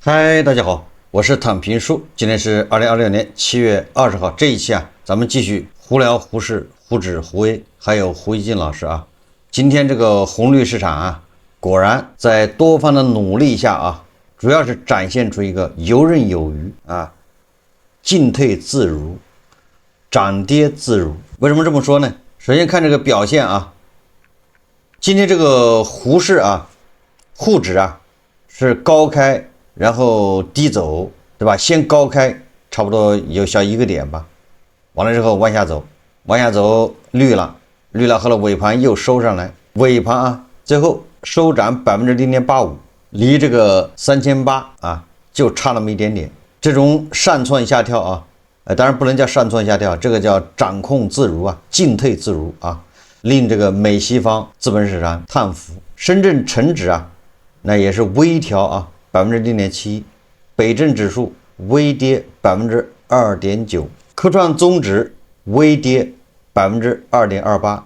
嗨，大家好，我是躺平叔。今天是2026年7月20号，這一期咱們繼續胡聊胡適、胡轾、胡威，還有胡一進老師啊。今天這個紅綠市場果然在多方的努力下主要是展現出一個游刃有餘進退自如，漲跌自如。為什麼這麼說呢？首先看這個表現今天這個胡適滬指是高開然後低走，對吧？先高開差不多有小1個點吧，完了之后往下走綠了，后来尾盤又收上來，尾盤最後收漲 0.85%， 離這個3800就差那麼一點點。這種上竄下跳當然不能叫上竄下跳，這個叫掌控自如進退自如令這個美西方資本市場嘆服。深圳成指那也是微調0.71%，北證指數微跌 2.9%， 科創綜指微跌 2.28%，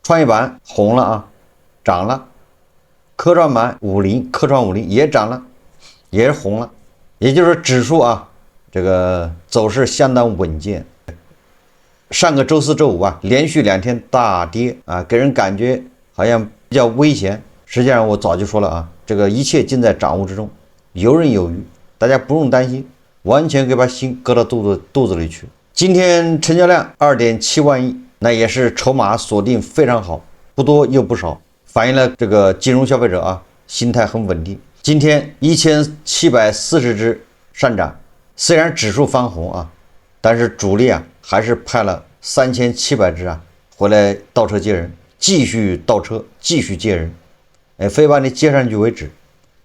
創業板紅了漲了，科創板科創50也漲了，也是紅了。也就是說指數這個走勢相當穩健。上個周四周五連續2天大跌給人感覺好像比較危險。實際上我早就說了這個一切盡在掌握之中，游刃有余，大家不用擔心，完全可以把心擱到肚子裡去。今天成交量 2.7萬億，那也是籌碼鎖定非常好，不多又不少，反映了這個金融消費者心態很穩定。今天1740只上漲，雖然指數翻紅但是主力還是派了3700只回來倒車接人，繼續倒車，繼續接人，非把你接上去為止，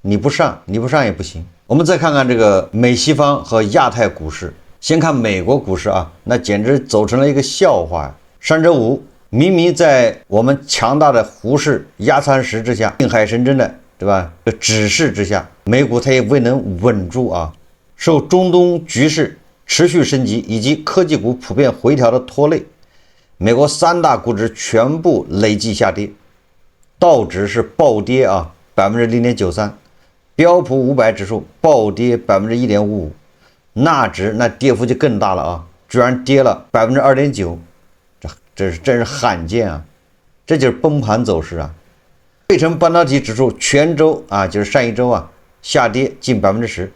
你不上也不行。我們再看看這個美西方和亞太股市。先看美國股市那簡直走成了一個笑話。上周五明明在我們強大的胡適壓艙石之下，定海神針的對吧指示之下，美股它也未能穩住受中東局勢持續升級以及科技股普遍回調的拖累，美國3大股指全部累計下跌。道指是暴跌0.93%，標普500指數暴跌1.55%，納指那跌幅就更大了居然跌了2.9%，这真是罕見這就是崩盤走勢費城半導體指數全周就是上一周下跌近10%，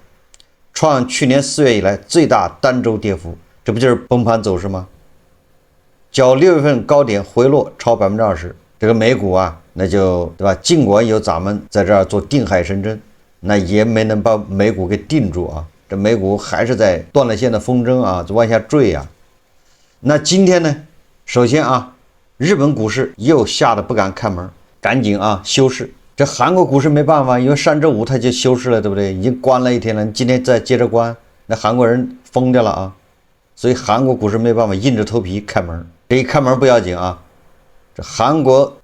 創去年4月以來最大單周跌幅，這不就是崩盤走勢嗎？較6月份高點回落超20%，這個美股那就對吧？儘管有咱們在這兒做定海神針，那也沒能把美股給定住這美股還是在斷了線的風箏往下墜那今天呢，首先日本股市又嚇得不敢開門，趕緊休市。這韓國股市沒辦法，因為上周五它就休市了，對不對？已經關了一天了，今天再接着關，那韓國人瘋掉了所以韓國股市沒辦法，硬着頭皮開門。這一開門不要緊這韓國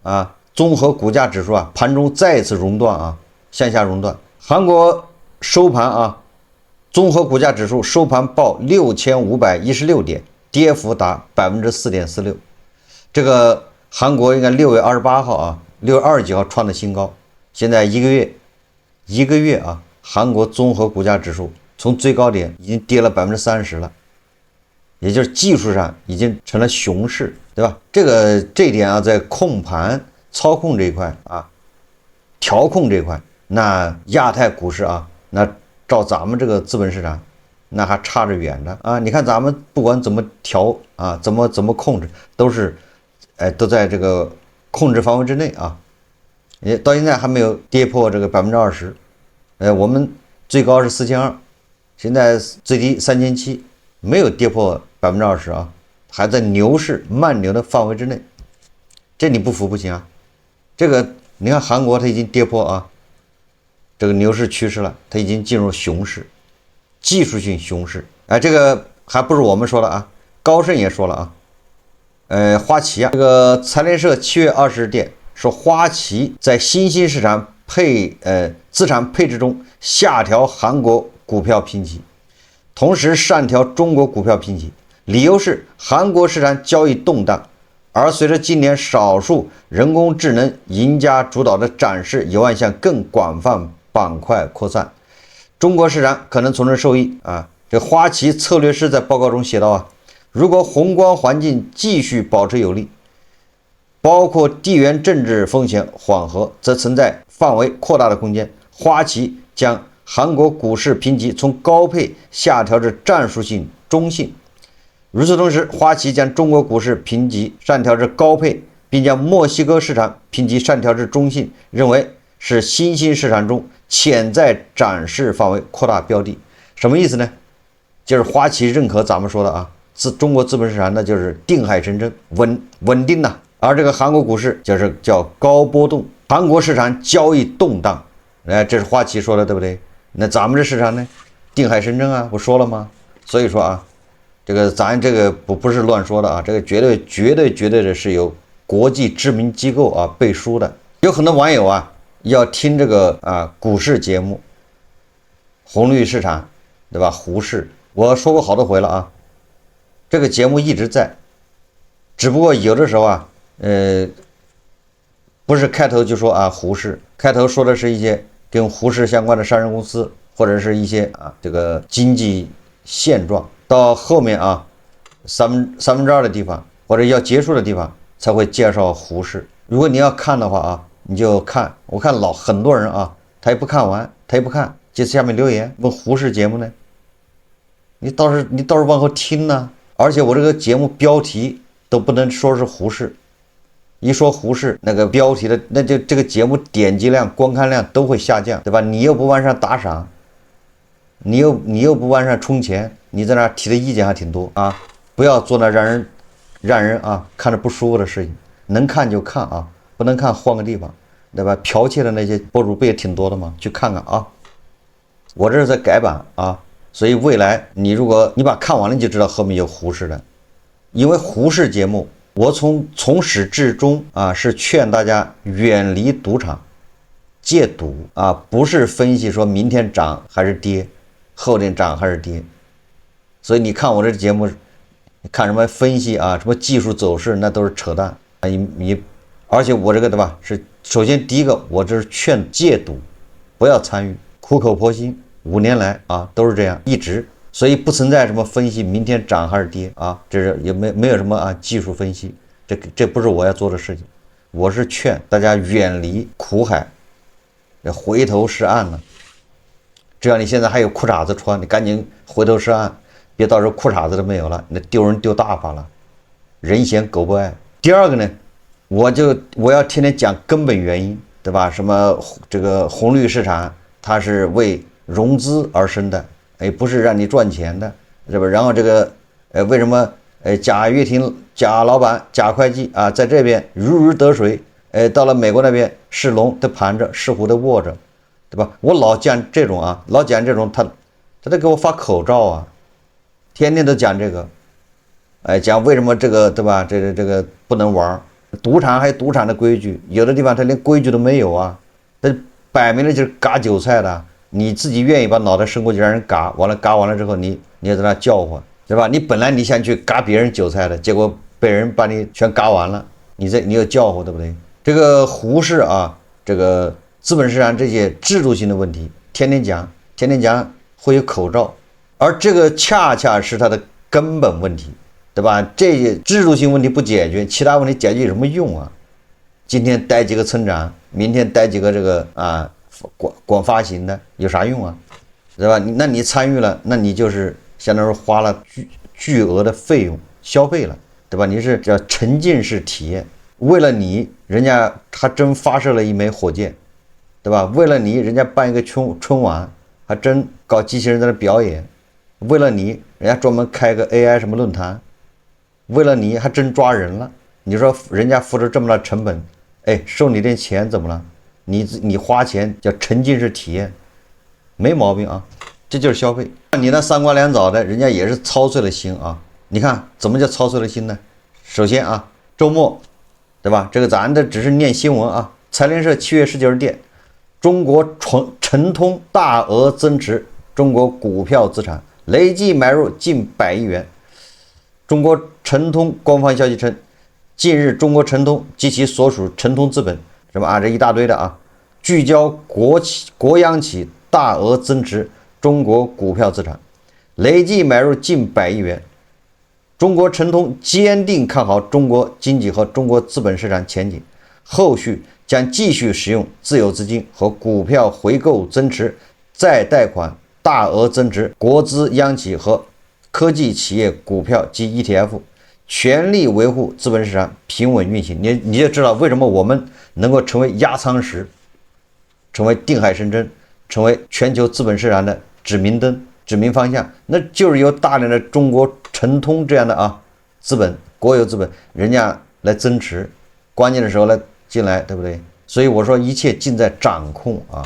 綜合股價指數盤中再次熔斷向下熔斷。韓國收盤綜合股價指數收盤報6516點，跌幅達 4.46%。這個韓國應該6月28號6月29號創的新高。現在一個月韓國綜合股價指數從最高點已經跌了30%了，也就是技術上已經成了熊市，對吧？這一點在控盤操控這一塊調控這一塊，那亞太股市那照咱們這個資本市場那還差着遠的你看咱們不管怎麼調怎麼控制，都在這個控制範圍之內到現在還沒有跌破這個20%，我們最高是4200，現在最低3700，沒有跌破20%還在牛市慢牛的範圍之內，這你不服不行這個你看韓國它已經跌破這個牛市趨勢了，它已經進入熊市，技術性熊市這個還不是我們說的高盛也說了花旗這個財聯社7月20日電說，花旗在新興市場資產配置中下調韓國股票評級，同時上調中國股票評級，理由是韓國市場交易動盪，而隨着今年少數人工智能赢家主導的展示有望向更廣泛板塊擴散，中國市場可能從中受益啊。這花旗策略師在報告中寫道啊，如果宏觀環境繼續保持有利，包括地缘政治風險緩和，則存在範圍擴大的空間。花旗將韓國股市評級從高配下調至戰術性中性。與此同時，花旗將中國股市評級上調至高配，並將墨西哥市場評級上調至中性，認為是新興市場中潛在漲勢範圍擴大標的。什麼意思呢？就是花旗認可咱們說的啊，中國資本市場那就是定海神針，穩定吶。而這個韓國股市就是叫高波動，韓國市場交易動盪。哎，這是花旗說的，對不對？那咱們這市場呢，定海神針啊，不說了嗎？所以說啊，這個咱這個不是亂說的啊，這個絕對的是由國際知名機構啊背書的。有很多網友啊要聽這個股市節目，紅綠市場，對吧？胡適。我說過好多回了啊，這個節目一直在，只不過有的時候啊，不是開頭就說啊胡適，開頭說的是一些跟胡適相關的上市公司或者是一些這個經濟現狀，到後面啊三分之二的地方或者要結束的地方才會介紹胡適。如果你要看的話啊，你就看，我看很多人啊，他也不看完，他也不看，就下面留言问胡適節目呢。你倒是往後聽呢，而且我这個節目標題都不能說是胡適，一說胡適那個標題的，那就這個節目點擊量、觀看量都會下降，對吧？你又不往上打賞，你又不往上充錢，你在那提的意見還挺多啊！不要做那讓人啊看着不舒服的事情，能看就看啊，不能看換個地方，对吧？剽竊的那些博主不也挺多的嗎？去看看啊！我這是在改版啊。所以未來如果你把看完了，你就知道後面有胡適的。因為胡適節目，我從始至終啊是勸大家遠離賭場，戒賭啊，不是分析說明天漲還是跌，後天漲還是跌。所以你看我這節目，你看什麼分析啊，什麼技術走勢，那都是扯淡啊！而且我这個对吧，是首先第一個，我這是勸戒賭，不要參與，苦口婆心。5年來啊都是這樣一直，所以不存在什麼分析明天漲還是跌啊，這是也沒有什麼技術分析，這不是我要做的事情，我是勸大家遠離苦海，回頭是岸了。只要你現在還有褲衩子穿，你趕緊回頭是岸，別到時候褲衩子都沒有了，那丟人丟大發了，人嫌狗不愛。第二個呢，我要天天講根本原因，對吧？什麼這個紅綠市場它是為融資而生的，不是讓你賺錢的，是吧？然後這個，為什麼賈躍亭、賈老闆、賈會計啊，在這邊如魚得水，到了美國那邊是龍的盤着，是虎的臥着，對吧？我老講這種啊，他得給我發口罩啊，天天都講這個，講為什麼這個，對吧？這個不能玩，賭場還有賭場的規矩，有的地方他連規矩都沒有啊，他擺明了就是割韭菜的。你自己願意把腦袋伸過去讓人割，完了之後你也在那叫喚，對吧？你本來你想去割別人韭菜的，結果被人把你全割完了，你又叫喚，對不對？這個胡適啊，這個資本市場這些制度性的問題，天天講會有口罩，而這個恰恰是它的根本問題，對吧？這些制度性問題不解決，其他問題解決有什麼用啊？今天逮幾個村長，明天逮幾個這個管發行的有啥用啊，對吧？那你參與了，那你就是相當於花了巨額的費用消費了，對吧？你是叫沉浸式體驗，為了你，人家還真發射了一枚火箭，對吧？為了你，人家辦一個春晚，還真搞機器人在那表演，為了你，人家專門開個 AI 什麼論壇，為了你還真抓人了。你說人家付出這麼大成本，收你點錢怎麼了？你花錢叫沉浸式體驗，沒毛病啊，這就是消費。你那三瓜兩棗的，人家也是操碎了心啊。你看怎麼叫操碎了心呢？首先啊，周末，對吧？這個咱這只是念新聞啊。財聯社7月19日電，中國誠通大額增持中國股票資產，累計買入近100億元。中國誠通官方消息稱，近日中國誠通及其所屬誠通資本什麼這一大堆的啊，聚焦國央企大額增持中國股票資產，累計買入近100億元。中國誠通堅定看好中國經濟和中國資本市場前景，後續將繼續使用自有資金和股票回購增持、再貸款、大額增持國資央企和科技企業股票及 ETF， 全力維護資本市場平穩運行。你就知道為什麼我們能夠成為壓艙石，成為定海神針，成為全球資本市場的指明燈、指明方向，那就是有大量的中国誠通這樣的資本，國有資本，人家來增持，關鍵的時候來進來，对不对？所以我說一切盡在掌控啊。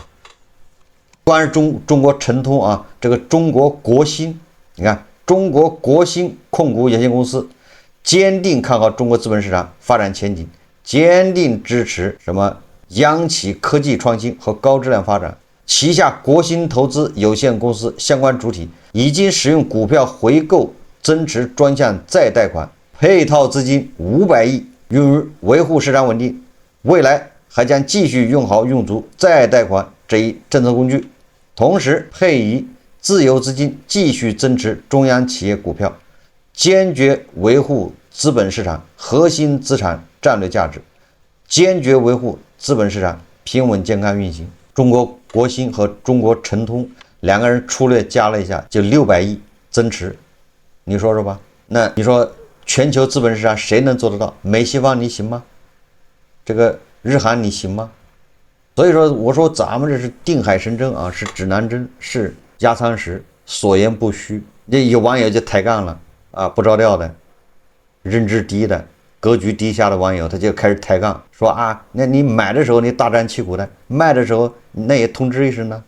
關於中國誠通這個中國國興，你看中國國興控股有限公司堅定看好中國資本市場發展前景，堅定支持什麼央企科技創新和高質量發展。旗下國興投資有限公司相關主體已經使用股票回購增持專項再貸款配套資金500億用於維護市場穩定，未來還將繼續用好用足再貸款這一政策工具，同時配以自有資金繼續增持中央企業股票，堅決維護資本市場核心資產戰略價值，堅決維護資本市場平穩健康運行。中國國興和中國誠通兩個人粗略加了一下，就600億增持，你說说吧？那你說全球資本市場誰能做得到？美西方你行嗎？這個日韓你行嗎？所以說我說咱們這是定海神針啊，是指南針，是壓艙石，所言不虛。這有網友就抬槓了啊，不着調的，認知低的，格局低下的網友，他就開始抬槓，說啊，那你買的時候你大張旗鼓的，賣的時候那也通知一聲呢，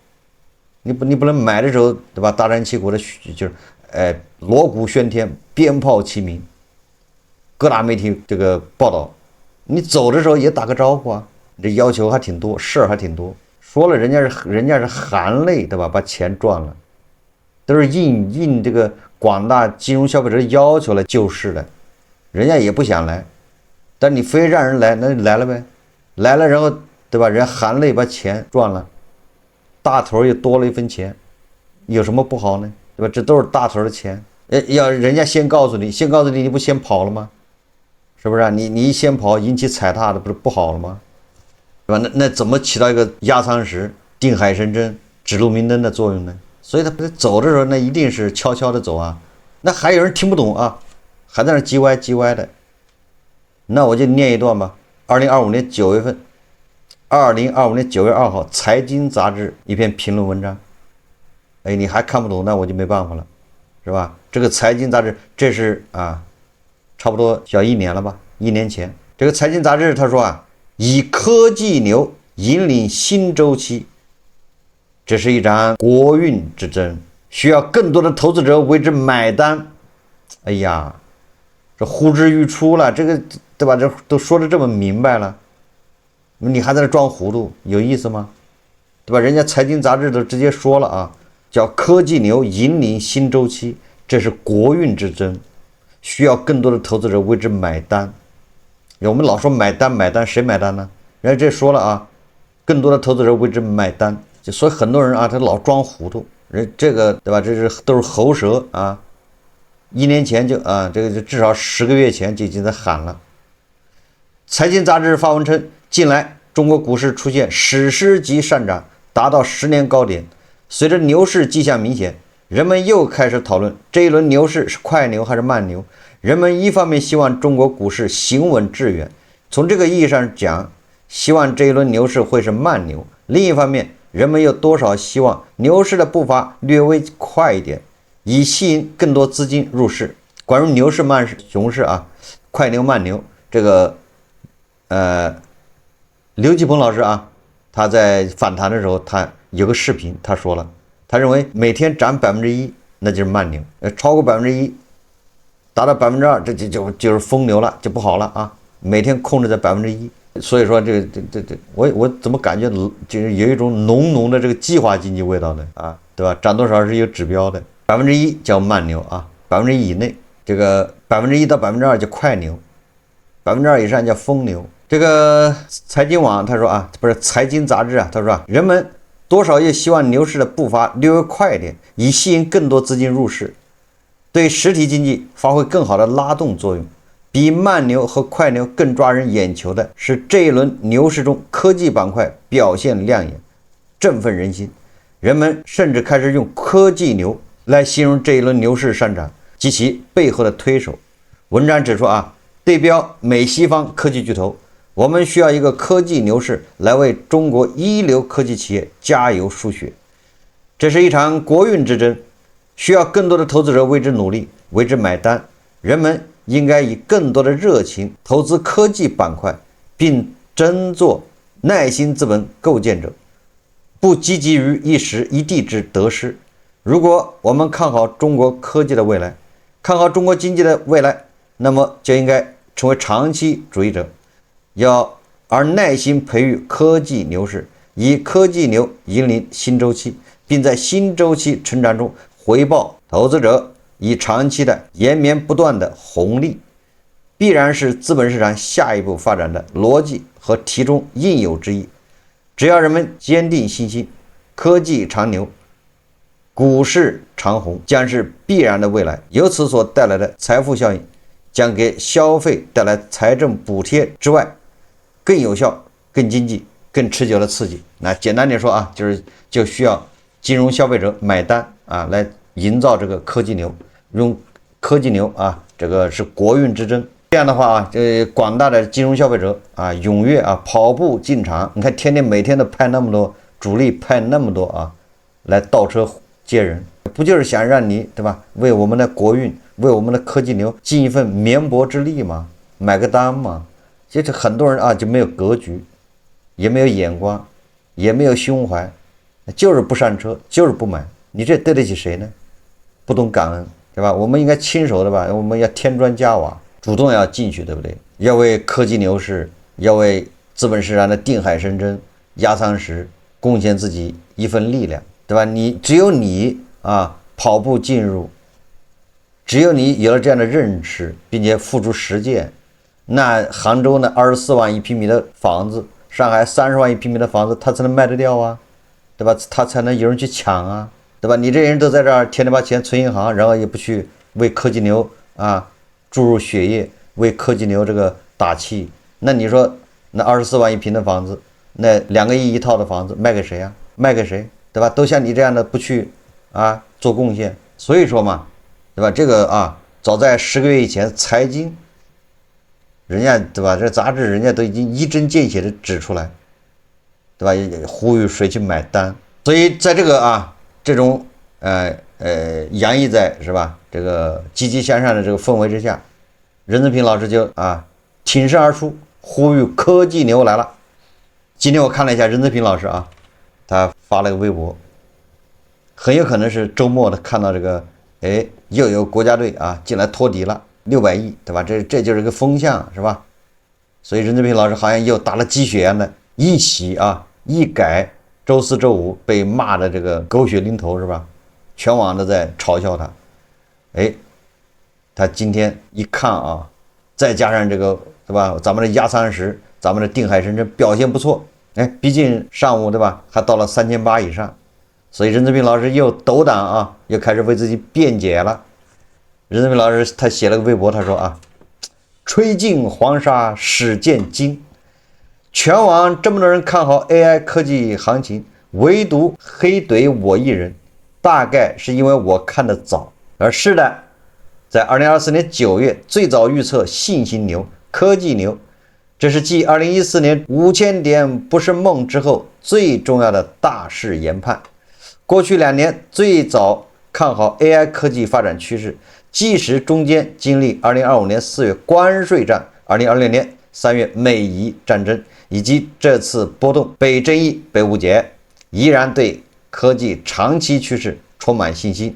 你不能買的時候對吧？大張旗鼓的就是鑼鼓喧天，鞭炮齊鳴，各大媒體這個報道，你走的時候也打個招呼啊，這要求還挺多，事兒還挺多，說了人家是含淚對吧？把錢賺了，都是應這個廣大金融消費者的要求來救市的。人家也不想來，但你非讓人來，那就来了唄，來了然后对吧？人含淚把錢賺了，大頭又多了一分錢，有什麼不好呢？對吧？這都是大頭的錢，要人家先告訴你，你不先跑了嗎？是不是啊？你一先跑引起踩踏的，不好了嗎？对吧？那怎麼起到一個壓艙石、定海神針、指路明燈的作用呢？所以他走的時候，那一定是悄悄的走啊。那還有人聽不懂啊？還在那唧歪的，那我就念一段吧。2025年9月份，2025年9月2號，《財經》雜誌一篇評論文章。哎，你還看不懂，那我就沒辦法了，是吧？這個《財經》雜誌，這是差不多小1年了吧？1年前，這個《財經》雜誌他說以科技牛引領新週期，這是一場國運之爭，需要更多的投資者為之買單。哎呀！這呼之欲出了，這個對吧？這都說的這麼明白了，你還在那裝糊塗，有意思嗎？對吧？人家財經雜誌都直接說了叫科技牛引領新週期，這是國運之爭，需要更多的投資者為之買單。我們老說買單，誰買單呢？人家這說了更多的投資者為之買單，所以很多人他老裝糊塗，人這個對吧？這都是喉舌啊。1年前就這個就至少10個月前就已經在喊了。財經雜誌發文稱，近來中國股市出現史詩級上漲，達到10年高點。隨着牛市跡象明顯，人們又開始討論這一輪牛市是快牛還是慢牛。人們一方面希望中國股市行穩致遠，從這個意義上講，希望這一輪牛市會是慢牛；另一方面，人們又多少希望牛市的步伐略微快一點，以吸引更多資金入市。關於牛市、熊市快牛、慢牛，這個劉繼鵬老師他在訪談的時候，他有個視頻，他說了，他認為每天漲1%，那就是慢牛；超過1%，達到2%，這就是瘋牛了，就不好了每天控制在1%，所以說我怎麼感覺就是有一種濃的這個計劃經濟味道呢對吧？漲多少是有指標的。1%叫慢牛1%以內，這個1%到2%叫快牛，2%以上叫瘋牛。這個財經網他說不是財經雜誌他說人們多少也希望牛市的步伐略微快一点，以吸引更多資金入市，對實體經濟發揮更好的拉動作用。比慢牛和快牛更抓人眼球的是這一輪牛市中科技板塊表現亮眼，振奮人心。人們甚至開始用科技牛來形容這一輪牛市上漲及其背後的推手。文章指出对標美西方科技巨頭，我們需要一個科技牛市來為中國一流科技企業加油輸血。這是一場國運之爭，需要更多的投資者為之努力，為之買單。人們應該以更多的熱情投資科技板塊，並爭做耐心資本構建者，不積極於一時一地之得失。如果我們看好中國科技的未來，看好中國經濟的未來，那麼就應該成為長期主義者，而耐心培育科技牛市，以科技牛引領新周期，並在新周期成長中回報投資者以長期的延綿不斷的紅利，必然是資本市场下一步發展的邏輯和題中應有之義。只要人們堅定信心，科技長牛，股市長紅將是必然的未來。由此所帶来的財富效應，將給消費帶來財政補貼之外，更有效、更經濟、更持久的刺激。那簡單點說就需要金融消費者買單來營造這個科技牛。用科技牛這個是國運之爭。這樣的話廣大的金融消費者踴躍跑步進場。你看每天都派那麼多主力，派那麼多來倒車接人，不就是想讓你对吧？為我們的國運，為我們的科技牛盡一份綿薄之力嗎？買個單嗎？其實很多人就沒有格局，也沒有眼光，也沒有胸懷，就是不上車，就是不買。你這對得起誰呢？不懂感恩。对吧？我們应該親手的吧，我們要添磚加瓦，主動要進去，對不對？要為科技牛市，要為資本市場的定海神針壓艙石貢獻自己一份力量，對吧？只有你跑步進入，只有你有了這樣的認識，並且付諸實踐，那杭州那24萬一平米的房子，上海30萬一平米的房子，它才能賣得掉對吧？它才能有人去搶对吧？你这人都在这儿天天把錢存銀行，然後也不去為科技牛注入血液，為科技牛這個打氣。那你說那24萬一平的房子，那2個億一套的房子賣給誰賣給誰？對吧？都像你這樣的不去做貢獻。所以說嘛，對吧？這個早在10個月以前，財經人家對吧？這雜誌人家都已經一針見血的指出來，對吧？也呼籲誰去買單。所以在這個這種洋溢在是吧這個積極向上的這個氛圍之下，任正平老師就挺身而出，呼籲科技牛來了。今天我看了一下任正平老師他發了個微博，很有可能是周末的看到这個又有國家隊進來托底了600億，對吧？這就是個風向是吧？所以任正平老師好像又打了雞血一樣的一洗一改周4周5被罵的這個狗血淋頭是吧？全網都在嘲笑他。他今天一看再加上這個對吧？咱們的壓艙石，咱們的定海神針表現不錯。畢竟上午對吧？還到了3800以上，所以任正平老師又斗膽又開始為自己辯解了。任正平老師他寫了個微博，他說吹盡黃沙始見金。全網這麼多人看好 AI 科技行情，唯獨黑懟我一人，大概是因為我看得早。是的，在2024年9月最早預測信心牛、科技牛，這是繼2014年5000點不是夢之後最重要的大勢研判。過去2年最早看好 AI 科技發展趨勢，即使中間經歷2025年4月關稅戰、2026年3月美伊戰爭，以及這次波動被爭議、被誤解，依然對科技長期趨勢充滿信心，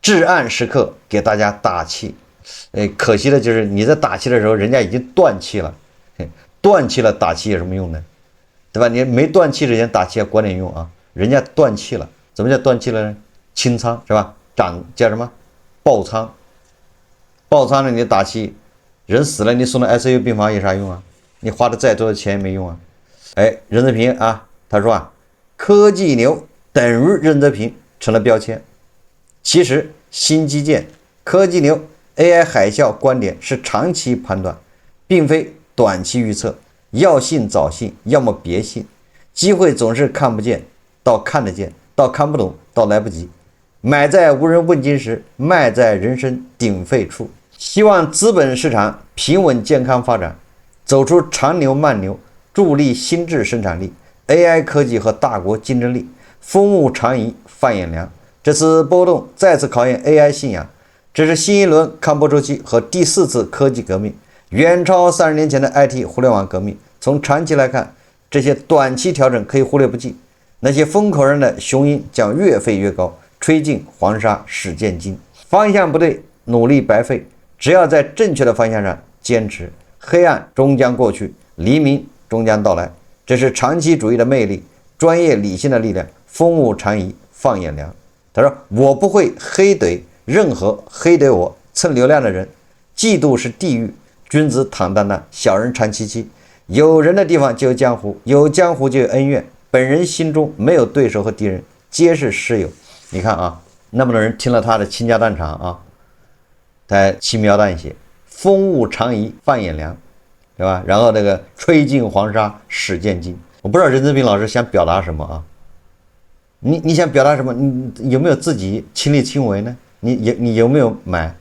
至暗時刻給大家打氣。可惜的就是你在打氣的時候，人家已經斷氣了，斷氣了打氣有什麼用呢？對吧？你沒斷氣之前打氣要管點用人家斷氣了，怎麼叫斷氣了呢？清倉是吧？叫什麼？爆倉。爆倉了你打氣，人死了你送到 ICU 病房有啥用你花的再多的錢也沒用任正平他說科技牛等於任澤平成了標籤。其實新基建、科技牛、AI 海嘯觀點是長期判斷，並非短期預測。要信早信，要麼別信。機會總是看不見到看得見，到看不懂到來不及。買在無人問津時，賣在人聲鼎沸處。希望資本市場平穩健康發展，走出長牛慢牛，助力新質生產力、AI 科技和大國競爭力。風物長宜放眼量。這次波動再次考驗 AI 信仰，這是新一輪康波周期和第4次科技革命，遠超30年前的 IT 互聯網革命。從長期來看，這些短期調整可以忽略不計，那些風口上的雄鷹將越飛越高，吹盡黃沙始見金。方向不對，努力白費。只要在正確的方向上堅持，黑暗終將過去，黎明終將到來。這是長期主義的魅力，專業理性的力量。風物長宜放眼量。他說：“我不會黑懟任何黑懟我蹭流量的人。嫉妒是地獄，君子坦蕩蕩，小人長戚戚。有人的地方就有江湖，有江湖就有恩怨。本人心中沒有對手和敵人，皆是師友。”你看啊，那麼多人聽了他的傾家蕩產啊，他輕描淡寫，風物長宜放眼量，对吧？然後那個吹盡黃沙始見金。我不知道任澤平老師想表達什麼啊？你想表達什麼？你有沒有自己親力親為呢？你有沒有買，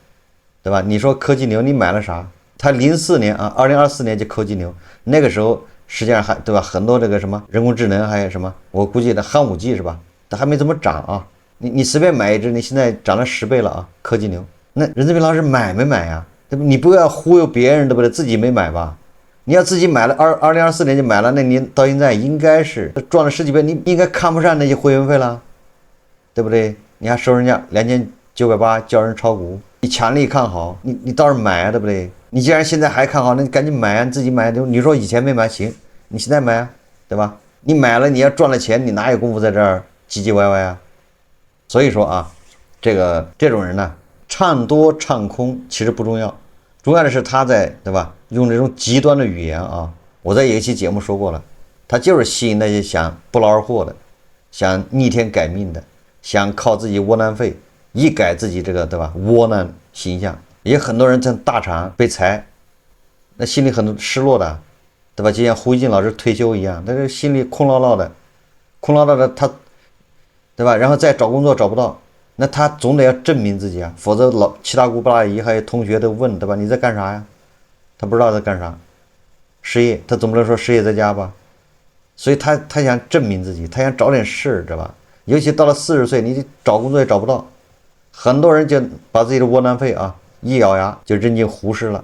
对吧？你說科技牛，你買了啥？他04年啊，2024年就科技牛，那個時候實際上還對吧？很多這個什麼人工智能還有什麼，我估計的寒武紀是吧？它還沒怎麼漲啊。你隨便買一只，你現在漲了10倍了啊！科技牛，那任澤平老師買没買呀？对不？你不要忽悠別人，對不對？自己沒買吧？你要自己買了，2024年就買了，那你到現在應該是賺了10幾倍，你應該看不上那些会員費了，對不對？你還收人家2980叫人炒股，你強力看好，你倒是買啊，对不对？你既然現在還看好，那你趕緊買啊，你自己買。你說以前沒買行，你現在買啊，對吧？你買了，你要賺了錢，你哪有功夫在這兒唧唧歪歪啊？所以說啊，這種人呢，唱多唱空其實不重要，重要的是他在，對吧？用這種極端的語言啊，我在有一期節目說過了，他就是吸引那些想不劳而獲的，想逆天改命的，想靠自己窩囊費一改自己这个，对吧？窩囊形象。也很多人在大厂被裁，那心裡很失落的，对吧？就像胡锡进老師退休一樣，但是心裡空落落的他，對吧？然後再找工作找不到，那他總得要證明自己啊，否則七大姑八大姨還有同學都問，對吧？你在幹啥呀？他不知道在幹啥，失業，他總不能說失業在家吧？所以他想證明自己，他想找點事，知道吧？尤其到了40歲，你找工作也找不到，很多人就把自己的窩囊費啊一咬牙就扔進湖市了。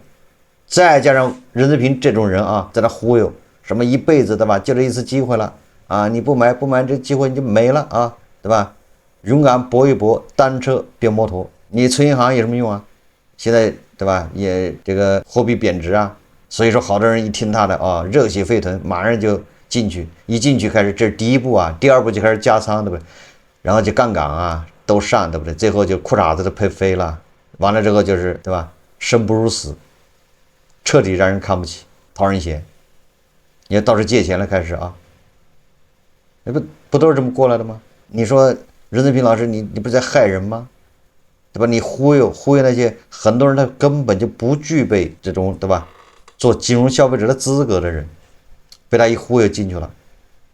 再加上任澤平這種人啊，在那忽悠什麼一輩子，對吧？就這一次機會了啊，你不買這機會你就沒了啊，對吧？勇敢搏一搏，單車變摩托，你存銀行有什麼用啊？現在對吧？也這個貨幣貶值啊，所以說好多人一聽他的啊，熱血沸騰，馬上就進去，一進去開始，這是第一步啊，第二步就開始加倉，對不對？然後就槓桿啊都上，對不對？最後就褲衩子都配飛了，完了之後就是對吧？生不如死，徹底讓人看不起，討人嫌。你到處借錢了開始啊，那不都是這麼過來的嗎？你說任澤平老師，你不是在害人嗎？對吧？你忽悠那些很多人，他根本就不具備這種對吧？做金融消費者的資格的人，被他一忽悠進去了，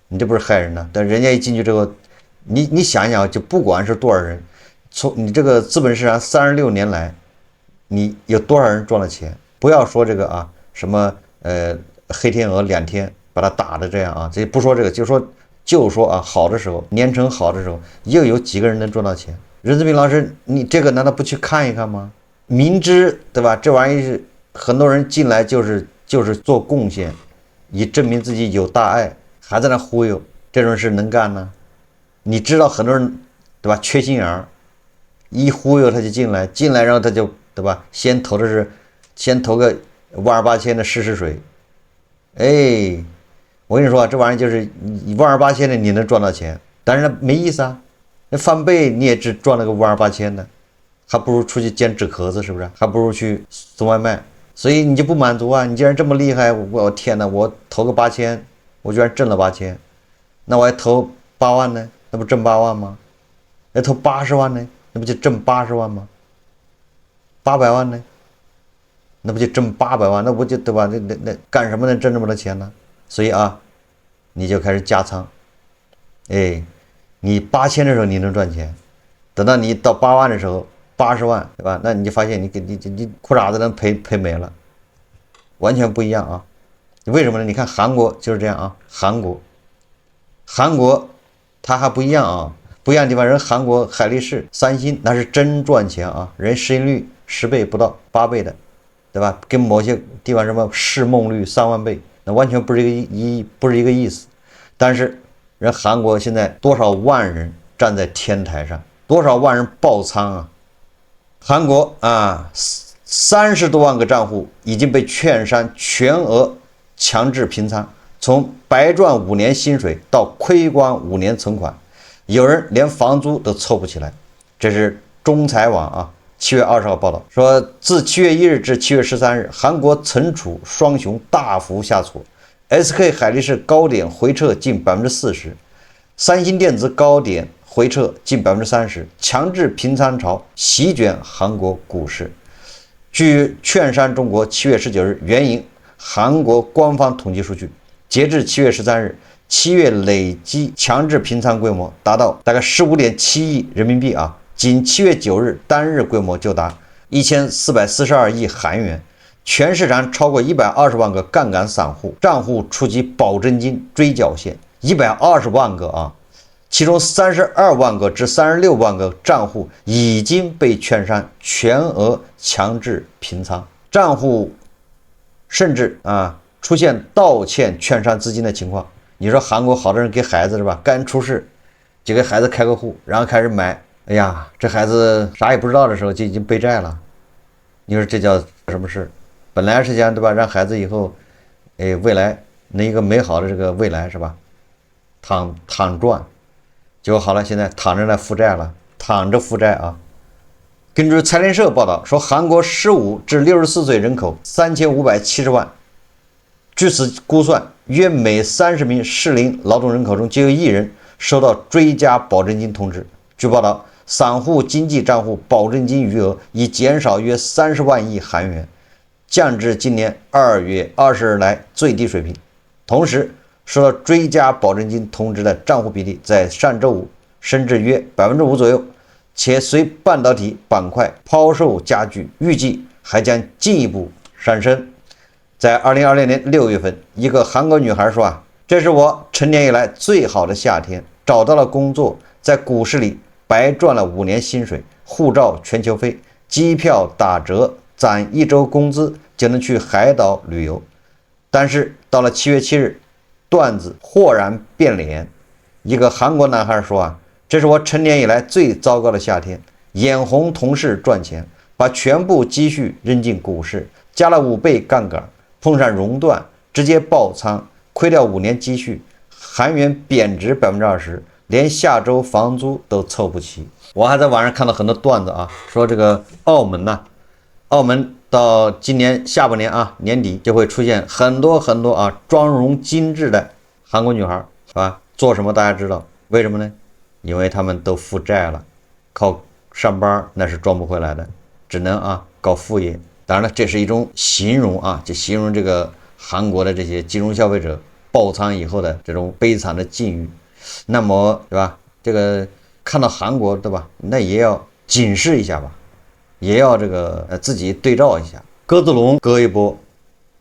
你這不是害人呢？但人家一進去之後，你想想，就不管是多少人，從你這個資本市場36年來，你有多少人賺了錢？不要說這個啊，什麼黑天鵝2天把它打的這樣啊，這不說這個，就說啊，好的時候，年成好的時候，又有幾個人能賺到錢？任澤平老師，你這個難道不去看一看嗎？明知對吧？這玩意是很多人進來就是做貢獻，以證明自己有大愛，還在那忽悠，這種事能幹呢？你知道很多人對吧？缺心眼兒，一忽悠他就進來，然後他就對吧？先投個18000的試水，哎，我跟你說啊，這玩意就是18000的你能賺到錢，但是呢沒意思啊。那翻倍你也只賺了個18000的，還不如出去捡紙殼子，是不是？還不如去送外賣，所以你就不滿足啊！你既然這麼厲害，我天哪，我投個8000，我居然掙了8000，那我還投8萬呢，那不掙8萬嗎？那投80萬呢，那不就掙80萬嗎？800萬呢，那不就掙800萬？那不就对吧？那幹什麼能掙這麼多錢呢？所以啊，你就開始加倉。哎，你8000的時候你能賺錢，等到你到8萬的時候，80萬對吧？那你就發現你褲衩子能賠沒了，完全不一樣啊！為什麼呢？你看韓國就是這樣啊，韓國它還不一樣啊，不一樣的地方，人韓國海力士、三星那是真賺錢啊，人市盈率10倍不到8倍的，对吧？跟某些地方什麼市夢率3萬倍，那完全不是一個意思。但是人韓國現在多少萬人站在天台上，多少萬人爆倉啊！韓國啊，30多萬個賬戶已經被券商全額強制平倉，從白賺5年薪水到虧光5年存款，有人連房租都湊不起來。這是中財網啊7月20號報道說，自7月1日至7月13日，韓國存儲雙雄大幅下挫。SK 海力士高點回撤近40%，三星電子高點回撤近30%，強制平倉潮席捲韓國股市。據券商中國7月19日援引韓國官方統計數據，截至7月13日，7月累計強制平倉規模達到大概15.7億人民幣啊，僅7月9日單日規模就達1442億韓元。全市場超過120萬個槓桿散戶賬戶觸及保證金追繳線，120萬個啊，其中32萬個至36萬個賬戶已經被券商全額強制平倉，賬戶甚至出現倒欠券商資金的情況。你說韓國好多人給孩子是吧，剛出世就給孩子開個戶，然後開始買，哎呀，這孩子啥也不知道的時候就已經背債了，你說這叫什麼事？本來是想对吧，讓孩子以後，未来那一個美好的這個未来是吧，躺賺，結果好了，現在躺着來負債了，躺着負債啊。根據財聯社報道說，韓國15至64歲人口3570萬，據此估算，約每30名適齡勞動人口中就有1人收到追加保證金通知。據報道，散戶經濟賬戶保證金餘額已減少約30萬億韓元。降至今年2月20日來最低水平，同時收到追加保證金通知的賬戶比例在上周五升至約5%左右，且隨半導體板塊拋售加劇，預計還將進一步上升。在2026年6月份，一個韓國女孩說這是我成年以來最好的夏天，找到了工作，在股市裡白賺了5年薪水，護照全球飛，機票打折，攒1周工資就能去海島旅遊。但是到了7月7日，段子豁然變臉。一個韓國男孩說這是我成年以來最糟糕的夏天，眼紅同事賺錢，把全部積蓄扔進股市，加了5倍槓桿，碰上熔斷，直接爆倉，虧掉5年積蓄，韓元貶值20%，連下周房租都湊不齊。我還在網上看到很多段子說這個澳門到今年下半年年底就會出現很多妝容精致的韓國女孩，是吧？做什麼大家知道？為什麼呢？因為他們都負債了，靠上班那是賺不回來的，只能搞副業。當然了，這是一種形容就形容這個韓國的這些金融消費者爆倉以後的這種悲慘的境遇。那麼，對吧？這個看到韓國，對吧？那也要警示一下吧。也要這個自己對照一下，鴿子籠割一波，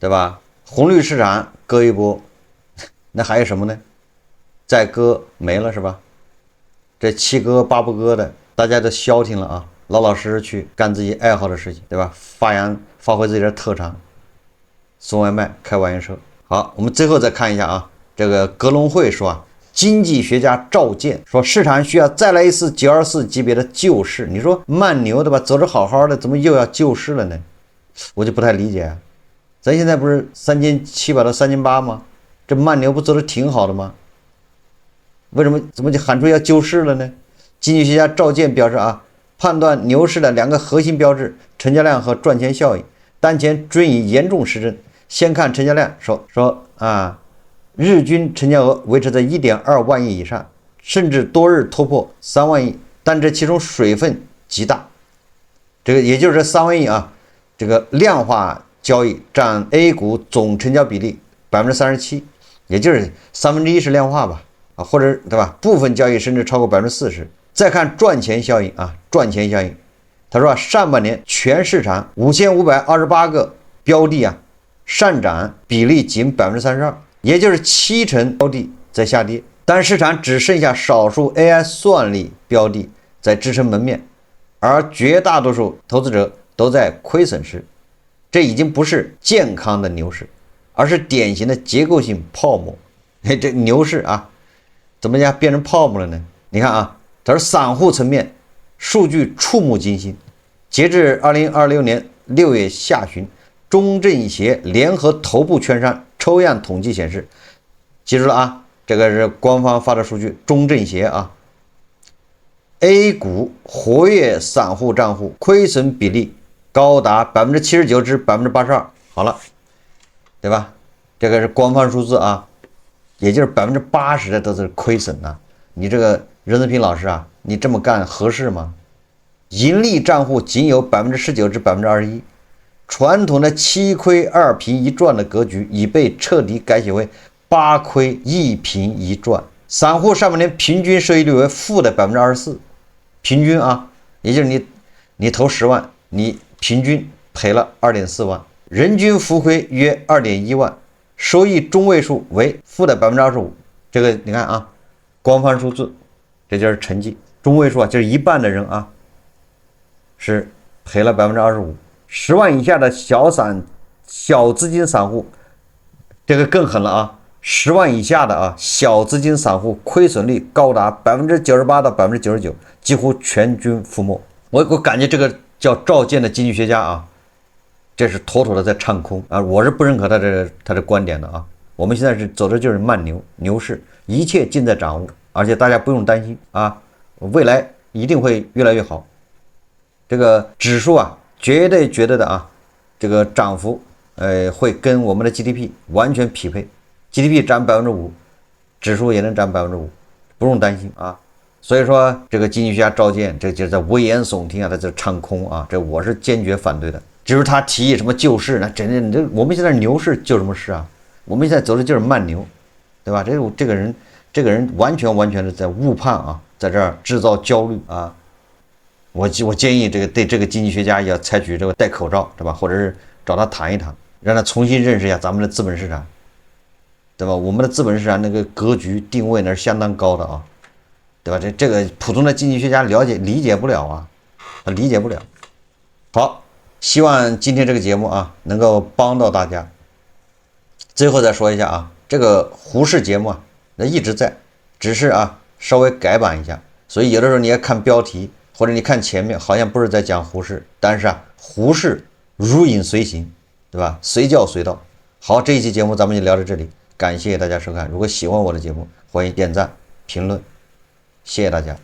對吧？紅綠市場割一波，那還有什麼呢？再割沒了是吧？這7割8不割的，大家都消停了老老實實去幹自己愛好的事情，對吧？發揮自己的特長，送外賣，開玩笑。好，我們最後再看一下這個格隆會說經濟學家趙健說，市场需要再來一次924級別的救市。你說慢牛對吧？走着好好的，怎麼又要救市了呢？我就不太理解。咱現在不是3700到3800嗎？這慢牛不走的挺好的嗎？為什麼怎么就喊出要救市了呢？经济学家趙健表示判断牛市的2個核心標誌，成交量和賺錢效應，當前均已嚴重失真。先看成交量，說日均成交額維持在1.2萬億以上，甚至多日突破3萬億，但這其中水分極大。这個也就是這3萬億啊，這個量化交易佔 A 股總成交比例37%，也就是1/3是量化吧，啊，或者對吧？部分交易甚至超过40%。再看賺錢效應啊，賺錢效應，他說上半年全市場5528個標的啊，上漲比例僅32%，也就是70%標的在下跌，但市場只剩下少數 AI 算力標的在支撐門面，而絕大多數投資者都在虧損時，這已經不是健康的牛市，而是典型的結構性泡沫。這牛市啊，怎麼樣變成泡沫了呢？你看啊，他說散戶層面數據觸目驚心，截至2026年6月下旬，中證協聯合頭部券商抽樣統計顯示，記住了啊，這個是官方發的數據，中證協啊 ，A 股活躍散戶賬戶虧損比例高達79%至82%，好了，對吧？這個是官方數字啊，也就是80%的都是虧損啊。你這個任志平老師啊，你這麼幹合適嗎？盈利賬戶僅有19%至21%，傳統的7虧2平1賺的格局已被徹底改寫為8虧1平1賺。散戶上半年平均收益率為負的24%，平均啊，也就是你投10萬，你平均賠了2.4萬，人均浮虧約2.1萬，收益中位數為負的25%。這個你看啊，官方數字，這就是成績。中位數啊，就是一半的人啊是賠了25%。10萬以下的小資金散戶，這個更狠了啊！10萬以下的啊小資金散戶虧損率高達98%到99%，幾乎全軍覆沒。我感覺這個叫趙建的經濟學家啊，這是妥妥的在唱空啊！我是不認可他的觀點的啊。我們現在是走的就是慢牛市，一切盡在掌握，而且大家不用擔心啊，未來一定會越來越好。這個指數啊，絕對的啊，這個漲幅會跟我們的 GDP 完全匹配 ，GDP 佔5%，指數也能佔5%，不用擔心啊。所以說這個經濟學家趙建，這就是在危言聳聽啊，他在唱空啊，這我是堅決反对的。至於他提議什麼救市，那真的，我們現在牛市救什麼市啊？我們現在走的就是慢牛，對吧？這個人完全的在誤判啊，在這兒製造焦慮啊。我建議對這個經濟學家要採取這個戴口罩，對吧？或者是找他談一談，讓他重新認識一下咱們的資本市场，对吧？我們的資本市场那個格局定位那是相當高的啊，對吧？這個普通的經濟學家理解不了啊，他理解不了。好，希望今天這個節目啊能夠幫到大家。最後再說一下啊，這個胡適節目啊，那一直在，只是啊稍微改版一下，所以有的時候你要看標題或者你看前面，好像不是在講胡適，但是啊胡適如影隨形，對吧？隨叫隨到。好，這一期節目咱們就聊到這裡，感謝大家收看。如果喜歡我的節目，歡迎點讚評論，謝謝大家。